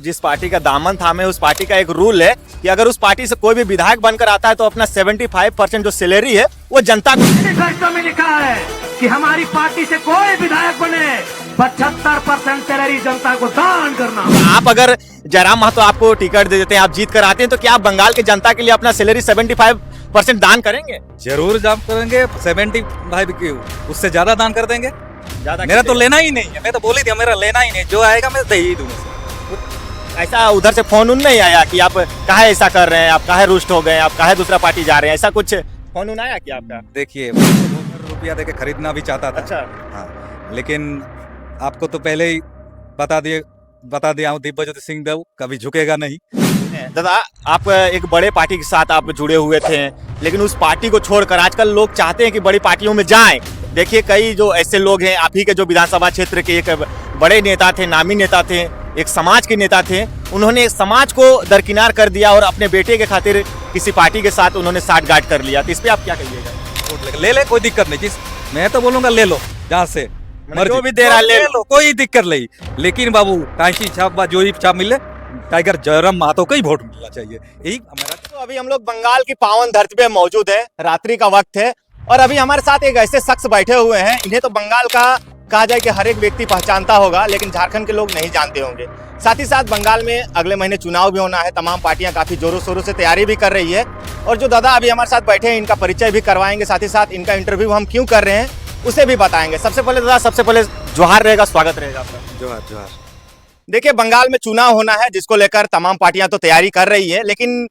जिस पार्टी का दामन थामे उस पार्टी का एक रूल है कि अगर उस पार्टी से कोई भी विधायक बनकर आता है तो अपना 75% जो सैलरी है वो जनता को। मैनिफेस्टो में लिखा है कि हमारी पार्टी से कोई विधायक बने 75% सैलरी जनता को दान करना। आप अगर जयराम महतो आपको टिकट दे देते हैं, आप जीत कर आते हैं, तो क्या आप बंगाल की जनता के लिए अपना सैलरी 75% दान करेंगे? जरूर दान करेंगे। 75 क्यों, उससे ज्यादा दान कर देंगे। ज्यादा मेरा तो लेना ही नहीं है, मैं तो बोल ही दिया मेरा लेना ही नहीं, जो आएगा मैं दे ही दूंगा। ऐसा उधर से फोन उन नहीं आया कि आप काहे ऐसा कर रहे हैं, आप काहे रुष्ट हो गए, आप काहे दूसरा पार्टी जा रहे हैं, ऐसा कुछ फोन उन आया क्या आपका? देखिए, 2 रुपया देके खरीदना भी चाहता था। अच्छा। हाँ, लेकिन आपको तो पहले ही बता दिया हूँ, दिव्यज्योति सिंह देव कभी झुकेगा नहीं। दादा, आप एक बड़े पार्टी के साथ आप जुड़े हुए थे, लेकिन उस पार्टी को छोड़कर आजकल लोग चाहते हैं कि बड़ी पार्टियों में जाएं। देखिए, कई जो ऐसे लोग हैं, आप ही के जो विधानसभा क्षेत्र के एक बड़े नेता थे, नामी नेता थे, एक समाज के नेता थे, उन्होंने समाज को दरकिनार कर दिया और अपने बेटे के खातिर किसी पार्टी के साथ उन्होंने साठगांठ कर लिया। तो इस पे आप क्या कहिएगा? ले कोई दिक्कत नहीं, मैं तो बोलूंगा ले लो जहाँ से जो भी दे रहा ले लो, कोई दिक्कत नहीं। लेकिन बाबू कांची छाप जो ही छाप मिले, टाइगर जयराम महतो को ही वोट मिलना चाहिए, यही हमारा। तो अभी हम लोग बंगाल की पावन धरती पे मौजूद है, रात्रि का वक्त है और अभी हमारे साथ एक ऐसे शख्स बैठे हुए हैं, इन्हें तो बंगाल का कहा जाए कि हर एक व्यक्ति पहचानता होगा, लेकिन झारखंड के लोग नहीं जानते होंगे। साथ ही साथ बंगाल में अगले महीने चुनाव भी होना है, तमाम पार्टियां काफी जोरों शोरों से तैयारी भी कर रही है। और जो दादा अभी हमारे साथ बैठे हैं, इनका परिचय भी करवाएंगे, साथ ही साथ इनका इंटरव्यू हम क्यों कर रहे हैं उसे भी बताएंगे। सबसे पहले दादा, सबसे पहले जोहार रहेगा, स्वागत रहेगा आपका। जोहार जोहार। देखिए, बंगाल में चुनाव होना है, जिसको लेकर तमाम पार्टियां तो तैयारी कर रही है, लेकिन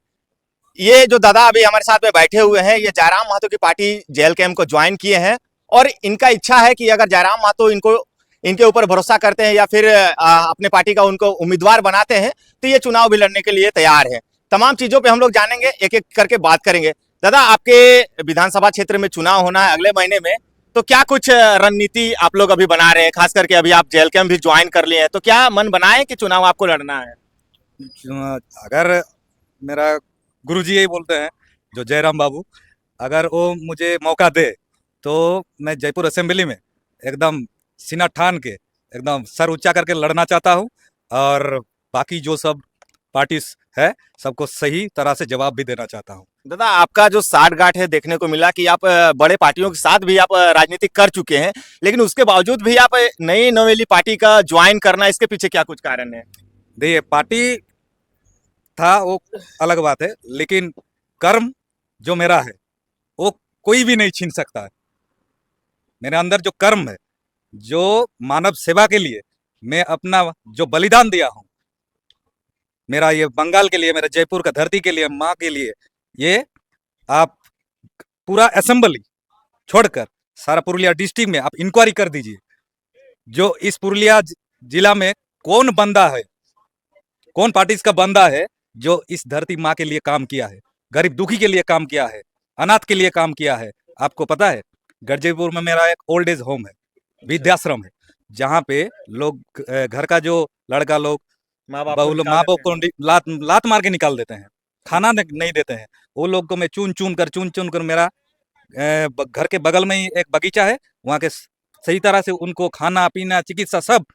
ये जो दादा अभी हमारे साथ में बैठे हुए हैं, ये जयराम महतो की पार्टी जेल कैम्प को ज्वाइन किए हैं और इनका इच्छा है कि अगर जयराम महतो इनके ऊपर भरोसा करते हैं या फिर अपने पार्टी का उनको उम्मीदवार बनाते हैं तो ये चुनाव भी लड़ने के लिए तैयार है। तमाम चीजों पे हम लोग जानेंगे, एक एक करके बात करेंगे। दादा, आपके विधानसभा क्षेत्र में चुनाव होना है अगले महीने में, तो क्या कुछ रणनीति आप लोग अभी बना रहे हैं? खास करके अभी आप जेल कैम्प भी ज्वाइन कर लिए हैं, तो क्या मन बनाए कि चुनाव आपको लड़ना है? अगर मेरा गुरुजी यही बोलते हैं, जो जयराम बाबू, अगर वो मुझे मौका दे तो मैं जयपुर असेंबली में एकदम सीना ठान के एकदम सर ऊंचा करके लड़ना चाहता हूं और बाकी जो सब पार्टी है सबको सही तरह से जवाब भी देना चाहता हूं। दादा, आपका जो साठगांठ है, देखने को मिला कि आप बड़े पार्टियों के साथ भी आप राजनीति कर चुके हैं, लेकिन उसके बावजूद भी आप नई नवेली पार्टी का ज्वाइन करना, इसके पीछे क्या कुछ कारण है? देखिए, पार्टी था वो अलग बात है, लेकिन कर्म जो मेरा है वो कोई भी नहीं छीन सकता है। मेरे अंदर जो कर्म है, जो मानव सेवा के लिए मैं अपना जो बलिदान दिया हूं, मेरा ये बंगाल के लिए, मेरा जयपुर का धरती के लिए, माँ के लिए, ये आप पूरा असेंबली छोड़कर सारा पुरुलिया डिस्ट्रिक्ट में आप इंक्वायरी कर दीजिए, जो इस पुरुलिया जिला में कौन बंदा है, कौन पार्टी का बंदा है जो इस धरती माँ के लिए काम किया है, गरीब दुखी के लिए काम किया है, अनाथ के लिए काम किया है। आपको पता है, गरजेपुर में मेरा एक ओल्ड एज होम है, वृद्धाश्रम है, जहाँ पे लोग घर का जो लड़का लोग माँ बाप को लात मार के निकाल देते हैं, खाना नहीं देते हैं। वो लोग को मैं चुन चुन कर मेरा घर के बगल में ही एक बगीचा है, वहाँ के सही तरह से उनको खाना पीना चिकित्सा सब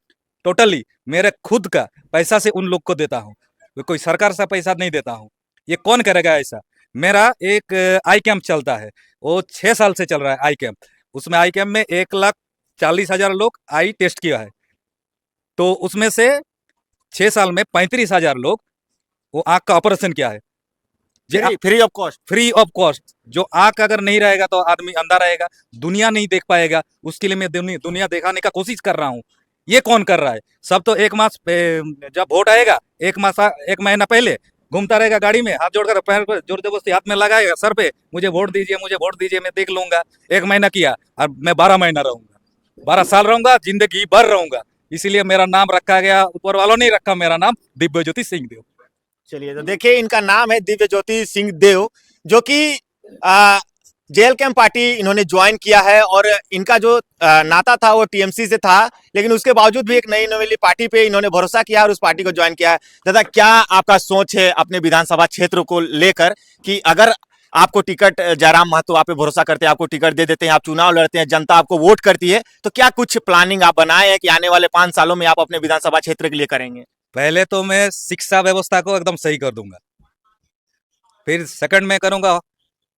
टोटली मेरे खुद का पैसा से उन लोग को देता हूँ, कोई सरकार से पैसा नहीं देता हूँ। ये कौन करेगा ऐसा? मेरा एक आई कैंप चलता है, वो 6 साल से चल रहा है आई कैंप। उसमें आई कैंप में 1,40,000 लोग आई टेस्ट किया है, तो उसमें से 6 साल में 35,000 लोग वो आँख का ऑपरेशन किया है, फ्री ऑफ कॉस्ट। जो आँख अगर नहीं रहेगा तो आदमी अंधा रहेगा, दुनिया नहीं देख पाएगा, उसके लिए मैं दुनिया दिखाने का कोशिश कर रहा हूँ। ये कौन कर रहा है? सब तो एक मास जब वोट आएगा, एक महीना पहले घूमता रहेगा गाड़ी में, हाथ जोड़कर पैर पर जोर जबरदस्ती हाथ में लगाएगा सर पे, मुझे वोट दीजिए, मैं देख लूंगा। 1 महीना किया और मैं 12 महीना रहूंगा, 12 साल रहूंगा, जिंदगी भर रहूंगा। इसीलिए मेरा नाम रखा गया, ऊपर वालों ने रखा मेरा नाम दिव्यज्योति सिंह देव। चलिए, तो देखिए, इनका नाम है दिव्यज्योति सिंह देव, जो कि जेल कैम्प पार्टी इन्होंने ज्वाइन किया है और इनका जो नाता था वो टीएमसी से था, लेकिन उसके बावजूद भी एक नई नवेली पार्टी पे इन्होंने भरोसा किया और उस पार्टी को ज्वाइन किया है। दादा, क्या आपका सोच है अपने विधानसभा क्षेत्र को लेकर कि अगर आपको टिकट, जयराम महतो आप पे भरोसा करते हैं, आपको टिकट दे देते हैं, आप चुनाव लड़ते हैं, जनता आपको वोट करती है, तो क्या कुछ प्लानिंग आप बनाए हैं कि आने वाले 5 सालों में आप अपने विधानसभा क्षेत्र के लिए करेंगे? पहले तो मैं शिक्षा व्यवस्था को एकदम सही कर दूंगा, फिर सेकंड में करूंगा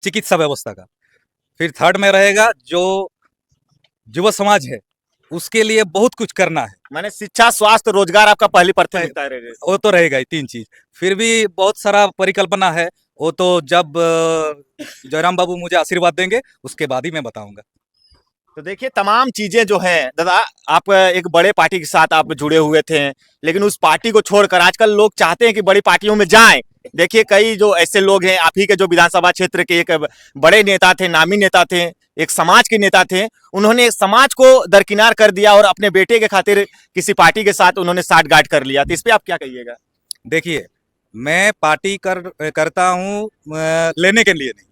चिकित्सा व्यवस्था का, फिर थर्ड में रहेगा जो युवा समाज है उसके लिए बहुत कुछ करना है। माने शिक्षा, स्वास्थ्य, रोजगार आपका पहली प्राथमिकता रहेगा। वो तो रहेगा ही, तीन चीज। फिर भी बहुत सारा परिकल्पना है, वो तो जब जयराम बाबू मुझे आशीर्वाद देंगे उसके बाद ही मैं बताऊंगा। तो देखिए तमाम चीजें जो हैं दादा, आप एक बड़े पार्टी के साथ आप जुड़े हुए थे, लेकिन उस पार्टी को छोड़कर आजकल लोग चाहते हैं कि बड़ी पार्टियों में जाएं। देखिए कई जो ऐसे लोग हैं, आप ही के जो विधानसभा क्षेत्र के एक बड़े नेता थे, नामी नेता थे, एक समाज के नेता थे, उन्होंने समाज को दरकिनार कर दिया और अपने बेटे के खातिर किसी पार्टी के साथ उन्होंने साठगांठ कर लिया। तो इस पे आप क्या कहिएगा? देखिए, मैं पार्टी करता हूँ लेने के लिए नहीं,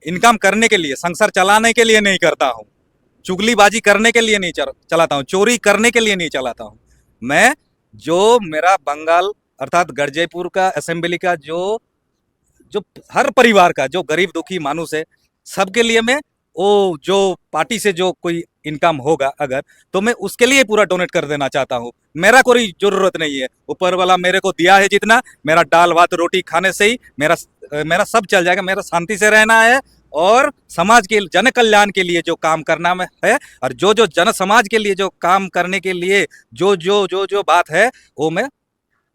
इनकम करने के लिए, संसार चलाने के लिए नहीं करता हूँ, चुगलीबाजी करने के लिए नहीं चलाता हूँ, चोरी करने के लिए नहीं चलाता हूँ। मैं जो मेरा बंगाल अर्थात गरजयपुर का असेंबली का जो जो हर परिवार का जो गरीब दुखी मानुस है, सबके लिए मैं वो जो पार्टी से जो कोई इनकम होगा अगर, तो मैं उसके लिए पूरा डोनेट कर देना चाहता हूँ। मेरा कोई जरूरत नहीं है, ऊपर वाला मेरे को दिया है जितना, मेरा दाल भात रोटी खाने से ही मेरा सब चल जाएगा। मेरा शांति से रहना है और समाज के जन कल्याण के लिए जो काम करना में है, और जो जो जन समाज के लिए जो काम करने के लिए जो बात है, वो मैं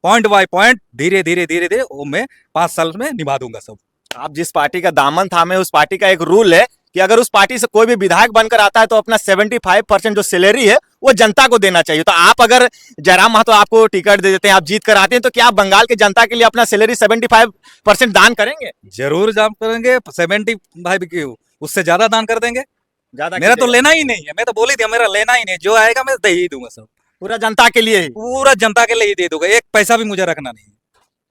पॉइंट बाय पॉइंट धीरे धीरे वो मैं 5 साल में निभा दूंगा सब। आप जिस पार्टी का दामन थामे, उस पार्टी का एक रूल है कि अगर उस पार्टी से कोई भी विधायक बनकर आता है तो अपना 75% जो सैलरी है वो जनता को देना चाहिए। तो आप अगर जयराम महतो आपको टिकट दे देते हैं, आप जीत कर आते हैं, तो क्या आप बंगाल के जनता के लिए अपना सैलरी 75% दान करेंगे? जरूर दान करेंगे, 75 क्यों, उससे ज्यादा दान कर देंगे। ज्यादा मेरा तो लेना ही नहीं है, मैं तो बोल ही दिया, मेरा लेना ही नहीं, जो आएगा मैं दे ही दूंगा सब, पूरा जनता के लिए ही। पूरा जनता के लिए ही दे दूंगा, एक पैसा भी मुझे रखना नहीं।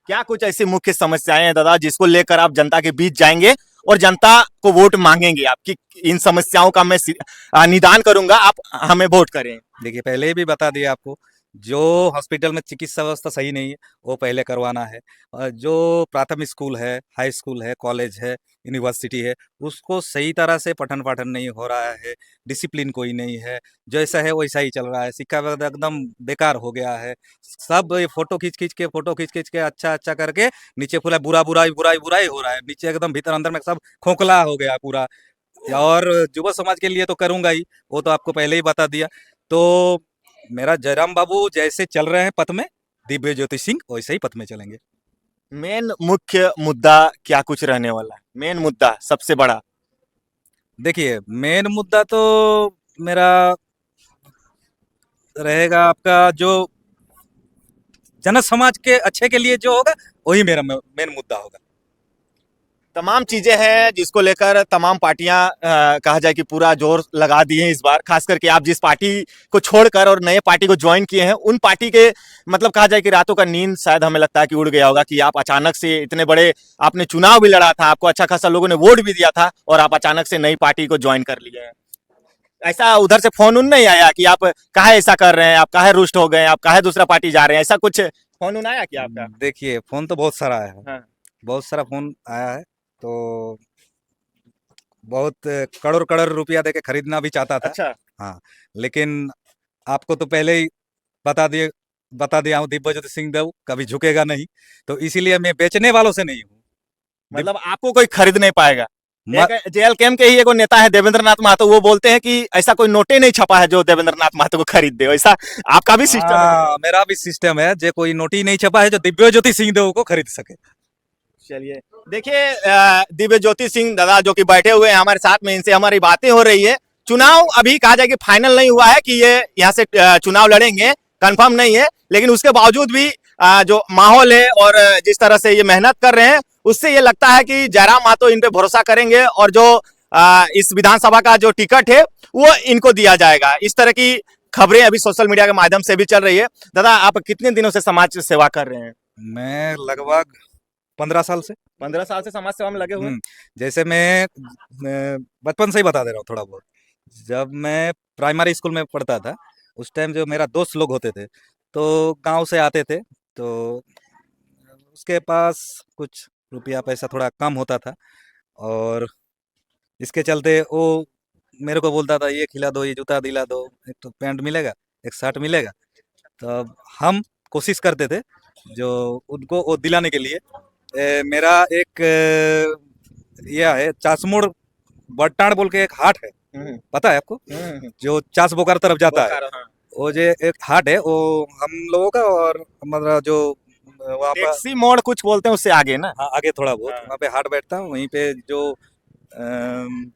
क्या कुछ ऐसी मुख्य समस्याएं हैं दादा जिसको लेकर आप जनता के बीच जाएंगे और जनता को वोट मांगेंगे आपकी, इन समस्याओं का मैं निदान करूंगा, आप हमें वोट करें? देखिए, पहले ही भी बता दिया आपको, जो हॉस्पिटल में चिकित्सा व्यवस्था सही नहीं है वो पहले करवाना है, और जो प्राथमिक स्कूल है, हाई स्कूल है, कॉलेज है, यूनिवर्सिटी है, उसको सही तरह से पठन पाठन नहीं हो रहा है, डिसिप्लिन कोई नहीं है, जैसा है वैसा ही चल रहा है, शिक्षा व्यवस्था एकदम बेकार हो गया है। सब ये फोटो खींच के अच्छा करके नीचे पूरा बुराई हो रहा है, नीचे एकदम भीतर अंदर में सब खोखला हो गया पूरा। और युवा समाज के लिए तो करूंगा ही, वो तो आपको पहले ही बता दिया। तो मेरा जयराम बाबू जैसे चल रहे हैं पथ में, दिव्य ज्योति सिंह वैसे ही पथ में चलेंगे। मेन मुख्य मुद्दा क्या कुछ रहने वाला है? मेन मुद्दा सबसे बड़ा? देखिए, मेन मुद्दा तो मेरा रहेगा आपका जो जन समाज के अच्छे के लिए जो होगा, वही मेरा मेन मुद्दा होगा। तमाम चीजें हैं जिसको लेकर तमाम पार्टियां कहा जाए कि पूरा जोर लगा दिए हैं इस बार, खास करके आप जिस पार्टी को छोड़कर और नए पार्टी को ज्वाइन किए हैं, उन पार्टी के मतलब कहा जाए कि रातों का नींद शायद हमें लगता है कि उड़ गया होगा कि आप अचानक से इतने बड़े, आपने चुनाव भी लड़ा था, आपको अच्छा खासा लोगों ने वोट भी दिया था और आप अचानक से नई पार्टी को ज्वाइन कर लिए हैं। ऐसा उधर से फोन उन नहीं आया कि आप काहे ऐसा कर रहे हैं, आप काहे रुष्ट हो गए, आप काहे दूसरा पार्टी जा रहे हैं, ऐसा कुछ फोन उन आया क्या आपका? देखिए, फोन तो बहुत सारा आया है, हाँ। बहुत सारा फोन आया है, तो बहुत करोड़ रुपया देके खरीदना भी चाहता था। अच्छा। हाँ, लेकिन आपको तो पहले ही बता दिया हूँ, दिव्य ज्योति सिंह देव कभी झुकेगा नहीं, तो इसीलिए मैं बेचने वालों से नहीं हूँ। मतलब आपको कोई खरीद नहीं पाएगा? म- जेएल कैम के ही एक नेता है देवेंद्र नाथ महतो, वो बोलते हैं कि ऐसा कोई नोटे नहीं छपा है जो देवेंद्र नाथ महतो को खरीद दे, ऐसा आपका भी सिस्टम है? हाँ, मेरा भी सिस्टम है, जो कोई नोटी नहीं छपा है जो दिव्य ज्योति सिंह देव को खरीद सके। चलिए देखिए, दिव्य ज्योति सिंह दादा जो कि बैठे हुए हैं हमारे साथ में, इनसे हमारी बातें हो रही है। चुनाव अभी कहा जाए कि फाइनल नहीं हुआ है कि ये यहाँ से चुनाव लड़ेंगे, कंफर्म नहीं है, लेकिन उसके बावजूद भी जो माहौल है और जिस तरह से ये मेहनत कर रहे हैं, उससे ये लगता है कि जयराम महतो इन पे भरोसा करेंगे और जो इस विधानसभा का जो टिकट है वो इनको दिया जाएगा। इस तरह की खबरें अभी सोशल मीडिया के माध्यम से भी चल रही है। दादा आप कितने दिनों से समाज सेवा कर रहे हैं? मैं लगभग 15 साल से। 15 साल से समाज सेवा में लगे हुए हैं। जैसे मैं बचपन से ही बता दे रहा हूँ थोड़ा बहुत, जब मैं प्राइमरी स्कूल में पढ़ता था, उस टाइम जो मेरा दोस्त लोग होते थे, तो गांव से आते थे, तो उसके पास कुछ रुपया पैसा थोड़ा कम होता था, और इसके चलते वो मेरे को बोलता था, ये खिला दो, ये जूता दिला दो, एक तो पैंट मिलेगा, एक शर्ट मिलेगा। तो हम कोशिश करते थे, जो उनको वो दिलाने के लिए। मेरा एक यह है चासमोड़ बट्टाण बोल के एक हाट है, पता है आपको, जो चास बोकार तरफ जाता है। वो जो एक हाट है वो हम लोगों का, और मतलब जो वहाँ पर टैक्सी मोड़ कुछ बोलते हैं उससे आगे ना। हाँ आगे थोड़ा बहुत, हाँ। वहाँ पे हाट बैठता है। वहीं पे जो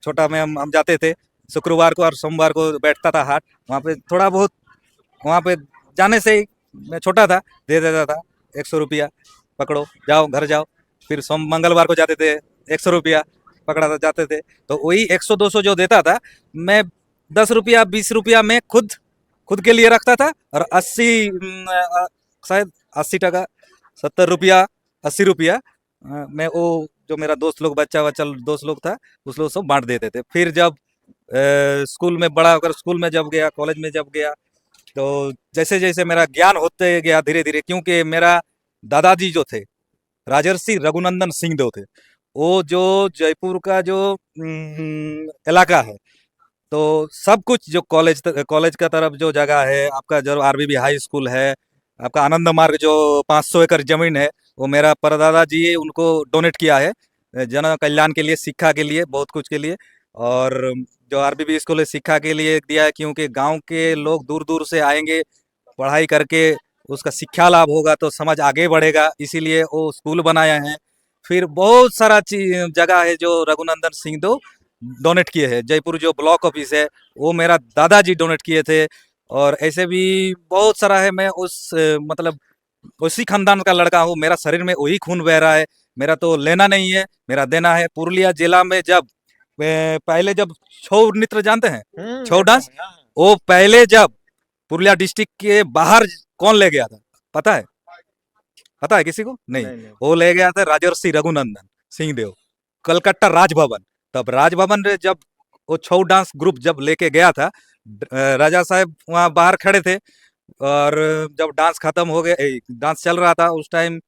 छोटा में हम जाते थे, शुक्रवार को और सोमवार को बैठता था हाट। वहाँ पे थोड़ा बहुत, वहाँ पे जाने से ही, मैं छोटा था, दे देता था 100 रुपया, पकड़ो जाओ घर जाओ। फिर सोम मंगलवार को जाते थे, 100 रुपया पकड़ा था, जाते थे। तो वही 100-200 जो देता था, मैं 10 रुपया 20 रुपया में खुद के लिए रखता था, और 80 शायद 80 टका, 70 रुपया 80 रुपया मैं वो जो मेरा दोस्त लोग, बच्चा दोस्त लोग था, उस लोग सब बांट देते थे। फिर जब स्कूल में बड़ा होकर, स्कूल में जब गया, कॉलेज में जब गया, तो जैसे जैसे मेरा ज्ञान होते गया धीरे धीरे, क्योंकि मेरा दादाजी जो थे राजर्षि रघुनंदन सिंहदेव थे, वो जो जयपुर का जो इलाका है, तो सब कुछ जो कॉलेज का तरफ जो जगह है, आपका जो आरबीबी हाई स्कूल है, आपका आनंद मार्ग जो 500 एकड़ जमीन है, वो मेरा परदादा जी उनको डोनेट किया है, जन कल्याण के लिए, शिक्षा के लिए, बहुत कुछ के लिए। और जो आरबीबी स्कूल है शिक्षा के लिए दिया है, क्योंकि गांव के लोग दूर दूर से आएंगे, पढ़ाई करके उसका शिक्षा लाभ होगा तो समाज आगे बढ़ेगा, इसीलिए वो स्कूल बनाया है। फिर बहुत सारा जगह है जो रघुनंदन सिंहदेव डोनेट किए हैं। जयपुर जो ब्लॉक ऑफिस है वो मेरा दादाजी डोनेट किए थे, और ऐसे भी बहुत सारा है। मैं मतलब उसी खानदान का लड़का हूँ, मेरा शरीर में वही खून बह रहा है। मेरा तो लेना नहीं है, मेरा देना है। पुरुलिया जिला में जब पहले जब छऊ नृत्य जानते हैं, छऊ डांस, वो पहले जब पुरुलिया डिस्ट्रिक्ट के बाहर कौन ले गया था, पता है किसी को? नहीं। वो ले गया था राजर्षि रघुनंदन सिंहदेव, कलकत्ता राजभवन। तब राजभवन में जब वो छऊ डांस ग्रुप जब लेके गया था, राजा साहब वहाँ बाहर खड़े थे, और जब डांस खत्म हो गया, डांस चल रहा था, उस टाइम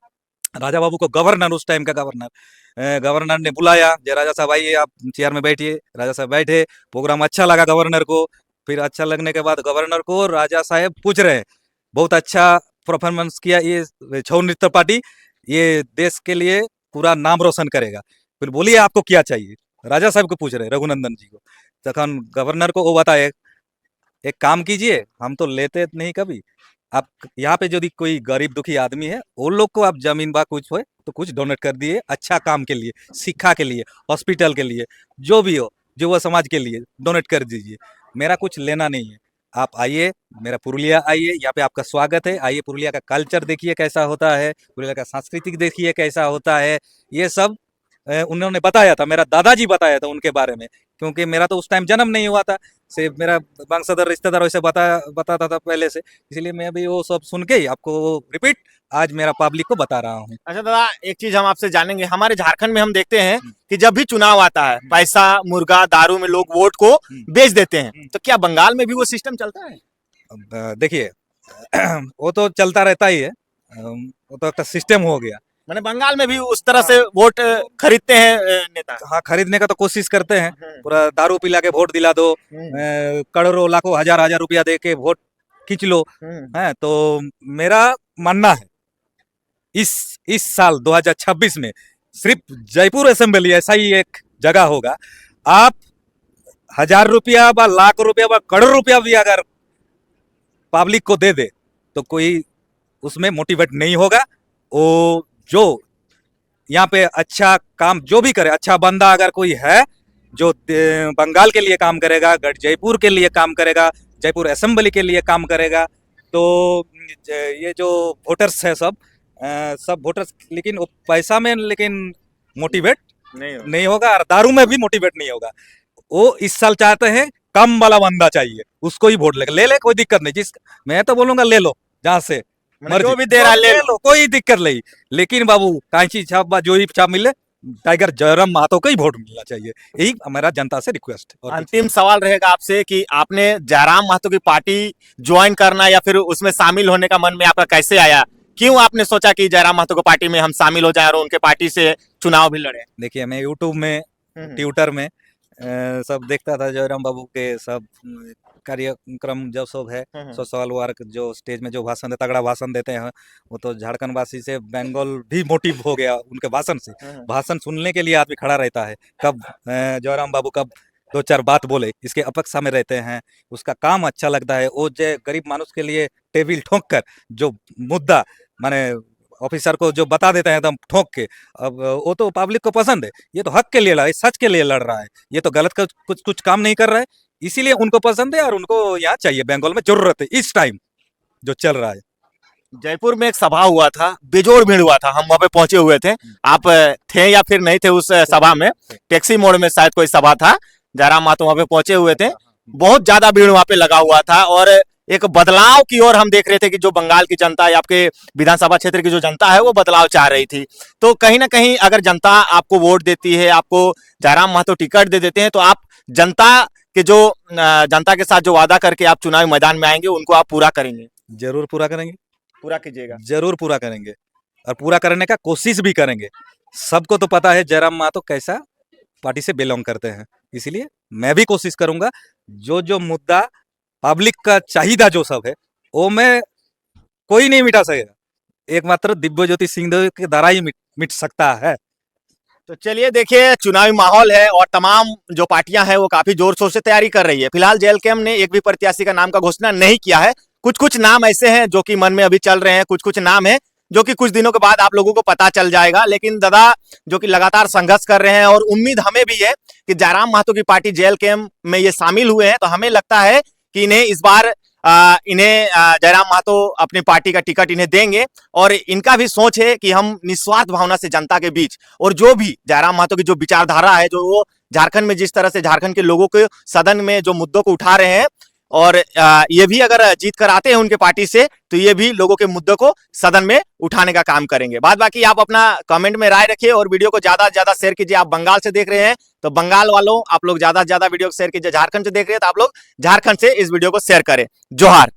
राजा बाबू को गवर्नर, उस टाइम का गवर्नर ने बुलाया, जय राजा साहब आइए, आप चेयर में बैठिए। राजा साहब बैठे, प्रोग्राम अच्छा लगा गवर्नर को। फिर अच्छा लगने के बाद गवर्नर को राजा साहब पूछ रहे हैं, बहुत अच्छा परफॉर्मेंस किया ये छऊ नृत्य पार्टी, ये देश के लिए पूरा नाम रोशन करेगा। फिर बोलिए आपको क्या चाहिए, राजा साहब को पूछ रहे रघुनंदन जी को। तखन गवर्नर को वो बताए, एक काम कीजिए, हम तो लेते नहीं कभी, आप यहाँ पे यदि कोई गरीब दुखी आदमी है, उन लोग को आप जमीन बा कुछ हो तो कुछ डोनेट कर दिए, अच्छा काम के लिए, शिक्षा के लिए, हॉस्पिटल के लिए, जो भी हो, जो वह समाज के लिए डोनेट कर दीजिए। मेरा कुछ लेना नहीं है। आप आइए, मेरा पुरुलिया आइए, यहाँ पे आपका स्वागत है। आइए, पुरुलिया का कल्चर देखिए कैसा होता है, पुरुलिया का सांस्कृतिक देखिए कैसा होता है। ये सब उन्होंने बताया था, मेरा दादाजी बताया था उनके बारे में, क्योंकि मेरा तो उस टाइम जन्म नहीं हुआ था। से मेरा वंशधर रिश्तेदार वैसे बताता था पहले से, इसलिए मैं भी वो सब सुन के ही आपको रिपीट आज मेरा पब्लिक को बता रहा हूँ। अच्छा दादा, एक चीज हम आपसे जानेंगे, हमारे झारखंड में हम देखते हैं कि जब भी चुनाव आता है, पैसा, मुर्गा, दारू में लोग वोट को बेच देते हैं, तो क्या बंगाल में भी वो सिस्टम चलता है? अब देखिए वो तो चलता रहता ही है, वो तो एक सिस्टम हो गया। मैंने बंगाल में भी उस तरह से वोट खरीदते हैं नेता। हाँ, खरीदने का तो कोशिश करते हैं, पूरा दारू पिला के वोट दिला दो, करोड़ों लाखों हजार रुपया दे के वोट खींच लो। है तो मेरा मानना है इस साल 2026 में सिर्फ जयपुर असेंबली ऐसा ही एक जगह होगा, आप 1000 रुपया व लाख रुपया व करोड़ रुपया भी अगर पब्लिक को दे दे तो कोई उसमें मोटिवेट नहीं होगा। वो जो यहाँ पे अच्छा काम जो भी करे, अच्छा बंदा अगर कोई है जो बंगाल के लिए काम करेगा, जयपुर के लिए काम करेगा, जयपुर असेंबली के लिए काम करेगा, तो ये जो वोटर्स है सब वोटर्स, लेकिन वो पैसा में लेकिन मोटिवेट नहीं होगा, और दारू में भी मोटिवेट नहीं होगा। वो इस साल चाहते हैं कम वाला बंदा चाहिए, उसको ही वोट ले ले, कोई दिक्कत नहीं। मैं तो बोलूंगा ले लो, जहाँ से जो भी दे रहा है ले लो, कोई दिक्कत नहीं। लेकिन बाबू कांची छाप जो ही छाप मिले, टाइगर जयराम महतो को ही वोट मिलना चाहिए, यही हमारा जनता से रिक्वेस्ट है। अंतिम सवाल रहेगा आपसे कि आपने जयराम महतो की पार्टी ज्वाइन करना या फिर उसमें शामिल होने का मन में आपका कैसे आया? क्यों आपने सोचा कि जयराम महतो की पार्टी में हम शामिल हो जाएं और उनके पार्टी से चुनाव भी लड़े? देखिए, मैं यूट्यूब में, ट्विटर में सब देखता था जयराम बाबू के सब कार्यक्रम जो सब है, हम्म। सोशल वर्क जो स्टेज में जो भाषण तगड़ा भाषण देते हैं, वो तो झारखंड वासी से बंगाल भी मोटिव हो गया उनके भाषण से। भाषण सुनने के लिए आदमी खड़ा रहता है, कब जयराम बाबू कब दो चार बात बोले, इसके अपेक्षा में रहते हैं। उसका काम अच्छा लगता है, वो जो गरीब मानुष के लिए टेबिल ठोक कर जो मुद्दा माने ऑफिसर को जो बता देते हैं एकदम ठोक के, अब वो तो पब्लिक को पसंद है। ये तो हक के लिए लड़ रहा है, सच के लिए लड़ रहा है, ये तो गलत कुछ काम नहीं कर रहा है, इसीलिए उनको पसंद है और उनको यहाँ चाहिए, बंगाल में जरूरत है इस टाइम जो चल रहा है। जयपुर में एक सभा हुआ था, बेजोड़ भीड़ हुआ था, हम वहां पे पहुंचे हुए थे। आप थे या फिर नहीं थे उस सभा में? टैक्सी मोड़ में शायद कोई सभा था, जयराम महतो वहां पे पहुंचे हुए थे। बहुत ज्यादा भीड़ वहां पे लगा हुआ था और एक बदलाव की ओर हम देख रहे थे कि जो बंगाल की जनता या आपके विधानसभा क्षेत्र की जो जनता है वो बदलाव चाह रही थी। तो कहीं ना कहीं अगर जनता आपको वोट देती है, आपको जयराम महतो टिकट दे देते हैं, तो आप जनता के जो जनता के साथ जो वादा करके आप चुनावी मैदान में आएंगे उनको आप पूरा करेंगे? जरूर पूरा करेंगे, पूरा कीजिएगा? जरूर पूरा करेंगे और पूरा करने का कोशिश भी करेंगे। सबको तो पता है जयराम महतो कैसा पार्टी से बिलोंग करते हैं, इसीलिए मैं भी कोशिश करूंगा जो मुद्दा पब्लिक का चाहिदा जो सब है वो मैं कोई नहीं मिटा सकेगा, एकमात्र दिव्य ज्योति सिंह के द्वारा ही मिट सकता है। तो चलिए देखिए, चुनावी माहौल है और तमाम जो पार्टियां हैं वो काफी जोर शोर से तैयारी कर रही है। फिलहाल जेएलकेएम ने एक भी प्रत्याशी का नाम का घोषणा नहीं किया है। कुछ कुछ नाम ऐसे हैं जो कि मन में अभी चल रहे हैं, कुछ कुछ नाम है जो कि कुछ दिनों के बाद आप लोगों को पता चल जाएगा। लेकिन दादा जो कि लगातार संघर्ष कर रहे हैं और उम्मीद हमें भी है कि जयराम महतो की पार्टी जेएलकेएम में ये शामिल हुए हैं, तो हमें लगता है कि इन्हें इस बार जयराम महतो अपनी पार्टी का टिकट इन्हें देंगे। और इनका भी सोच है कि हम निस्वार्थ भावना से जनता के बीच, और जो भी जयराम महतो की जो विचारधारा है, जो वो झारखंड में जिस तरह से झारखंड के लोगों के सदन में जो मुद्दों को उठा रहे हैं, और ये भी अगर जीत कर आते हैं उनके पार्टी से, तो ये भी लोगों के मुद्दों को सदन में उठाने का काम करेंगे। बाद बाकी आप अपना कमेंट में राय रखिए और वीडियो को ज्यादा से ज्यादा शेयर कीजिए। आप बंगाल से देख रहे हैं तो बंगाल वालों आप लोग ज्यादा से ज्यादा वीडियो को शेयर कीजिए। झारखंड से देख रहे हैं तो आप लोग झारखंड से इस वीडियो को शेयर करें। जोहार।